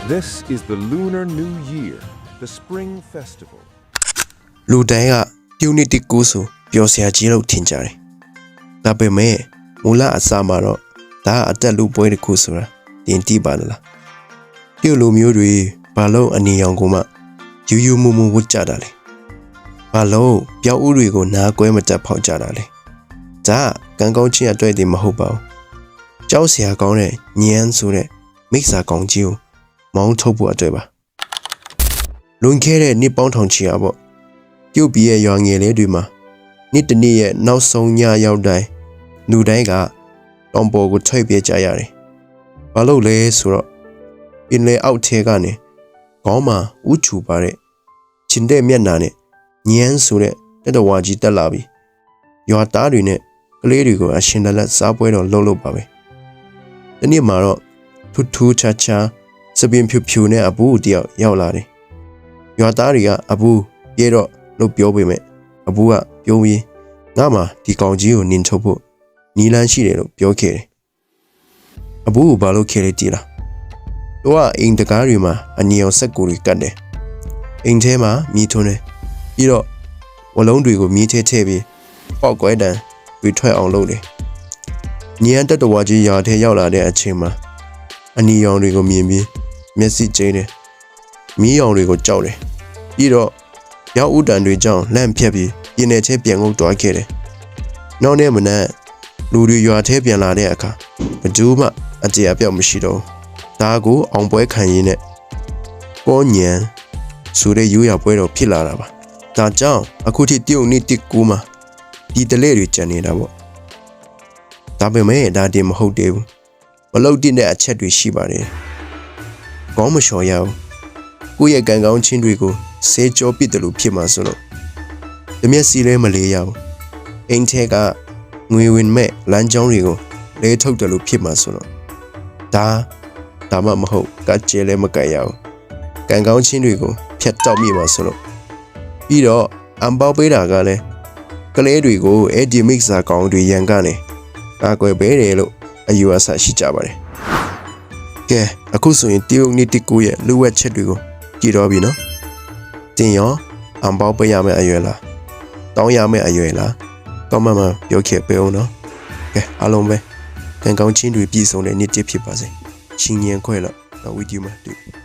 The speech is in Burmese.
This is the Lunar New Year, the Spring Festival. လူတိုင်းကပြုတ်နှစ်ကူဆိုပျော်စရာကြီးလို့ထင်ကြတယ်။ဒါပေမဲ့မူလအစမှာတော့ဒါအသက်လူပွဲတစ်ခုဆိုတာတင်တိပါလား။ပြုတ်လူမျိုးတွေဘာလို့အနေရောင်ကိုမှယူယူမူမူဝတ်ကြတာလဲ။ဘာလို့ပြောက်ဥတွေကိုနားကွဲမတက်ဖောက်ကြတာလဲ။ဒါကံကောင်းခြင်းအတွက်တည်းမဟုတ်ပါဘူး။ကြောက်စရာကောင်းတဲ့ညံဆိုတဲ့မိစ္ဆာကောင်းကြီးကိုမောင်းထုတ်ဖို့အတွက်ပါ။လွန်ခဲ့တဲ့နှစ်ပေါင်းထောင်ချီရပေါ့။ပြုတ်ပြီးရဲ့ရွာငယ်လေးတွေမှာနေ့တနေ့ရဲ့နောက်ဆုံးညရောက်တိုင်းလူတိုင်းကတောင်ပေါ်ကိုထွက်ပြေးကြရတယ်။ဘာလို့လဲဆိုတော့ပင်လယ်အောက်ထဲကနေခေါင်းမှာဥချူပါတဲ့ချင်းတဲ့မျက်နှာနဲ့ညံဆိုတဲ့တက်တော်ဝါကြီးတက်လာပြီးရွာသားတွေနဲ့ကလေးတွေကိုအရှင်လက်စားပွဲတော်လှုပ်လို့ပါပဲ။ဒီနေ့မှာတော့ထူးထူးခြားခြားစပင်ဖြူဖြူနဲ့အပူတယောက်ရောက်လာတယ်။ရွာသားတွေကအပူပြေတော့လို့ပြောပေမဲ့အပူကပြောပြီးငါမှဒီကောင်ကြီးကိုနင်ထုတ်ဖို့နီလန်းရှိတယ်လို့ပြောခဲ့တယ်။အပူကဘာလို့ခဲလဲကြည်လား။တော့အိမ်တကားတွေမှာအနီအောင်ဆက်ကူတွေကတ်တယ်။အိမ်ထဲမှာမြည်ထွန်းတယ်။ပြီးတော့ဝလုံးတွေကိုမြည်ထဲထည့်ပြီးပေါက်ကွဲတန်တွေထွက်အောင်လုပ်တယ်။ညံတက်တော်ဝါကြီးရွာထဲရောက်လာတဲ့အချိန်မှာအနီရောင်တွေကိုမြင်ပြီးမျက်စိကျိန်းတယ်။မီးရောင်တွေကိုကြောက်တယ်။ပြီးတော့ရောက်ဥတန်တွေကြောင့်လန့်ဖြတ်ပြီးပြင်းနေချင်းပြန်ကုန်သွားခဲ့တယ်။နောက်နေ့မနက်လူတွေရွာထဲပြန်လာတဲ့အခါဘယ်သူမှအကြေအပြောက်မရှိတော့ဘူး။ဒါကိုအောင်ပွဲခံရင်းနဲ့ကောညံဆိုတဲ့ရိုးရာပွဲတော်ဖြစ်လာတာပါ။ဒါကြောင့်အခုထိတရုတ်နှစ်တစ်ကူမှာဒီတလဲတွေကျန်နေတာပေါ့။ဒါပေမဲ့ဒါတင်မဟုတ်သေးဘူး။မလုပ်တဲ့အချက်တွေရှိပါတယ်။ကောင်းမလျှော်ရဘူး။ကိုယ့်ရဲ့ကံကောင်းခြင်းတွေကိုဆေးကြောပစ်တယ်လို့ဖြစ်မှာဆိုတော့တမျက်စီလဲမလေးရဘူးအိမ်ထဲကငွေဝင်မဲ့လမ်းကြောင်းတွေကိုလဲထုတ်တယ်လို့ဖြစ်မှာဆိုတော့ဒါမှမဟုတ်ကကြဲလဲမကြိုက်ရဘူးကံကောင်းခြင်းတွေကိုဖြတ်တောက်မိမှာဆိုတော့ပြီးတော့အံပေါက်ပေးတာကလည်းကလေးတွေကိုအဲ့ဒီမိစ္ဆာကောင်တွေရန်ကနေကာကွယ်ပေးတယ်လို့အယူအဆရှိကြပါတယ်ကဲအခုဆိုရင်တရုတ်နှစ်တစ်ကူရဲ့လူဝက်ချက်တွေကိုကြည့်တော့ပြီနော်တင်ရောအံပေါက်ပေးရမယ့်အရွယ်လားတောင်းရမယ့်အရွယ်လားကောင်းမှပြောခဲ့ပေးအောင်နော်ကဲအားလုံးပဲကံကောင်းခြင်းတွေပြည့်စုံတဲ့နေ့တစ်ဖြစ်ပါစေရှင်ရင်ခွဲလို့နောက်ဝီဒီယိုမှာတွေ့